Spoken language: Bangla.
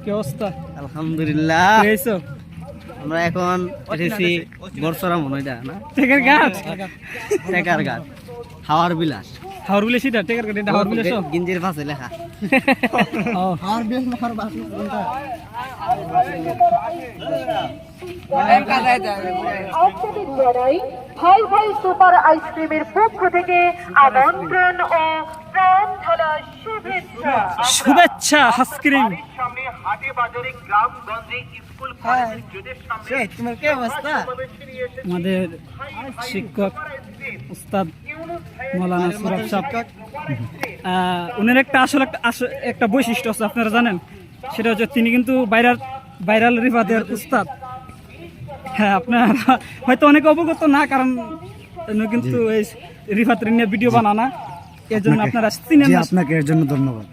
কি অবস্থা? আলহামদুলিল্লাহ। আমরা এখন এসেছি বর্ষরা মনে হয় না টেকার ঘাট, টেকার ঘাট হাওয়ার বিলাস। হাওর বিলাস, এটা টেকার ঘাট, এটা হাওর বিলাস। গিঞ্জির পাশে লেখা হাওর বিলাস না হাওর বাস কোনটা? ভাই ভাই সুপার আইসক্রিমের পক্ষ থেকে আমন্ত্রণ ও প্রাণ ঢালা শুভেচ্ছা। শুভেচ্ছা আইসক্রিম। সামনে হাটে বাজারে গ্রামগঞ্জে স্কুল কলেজ জুদের সামনে তোমার কি অবস্থা? আমাদের শিক্ষক উস্তাদ মৌলানা সুরভ সাহেব, উনার একটা একটা বৈশিষ্ট্য আছে, আপনারা জানেন? সেটা হচ্ছে তিনি কিন্তু ভাইরাল রিফাতের উস্তাদ। হ্যাঁ, আপনারা হয়তো অনেকে অবগত না, কারণ উনি কিন্তু এই রিফাতের নিয়ে ভিডিও বানানা, এর জন্য আপনারা চিনেন না। আপনাকে এর জন্য ধন্যবাদ।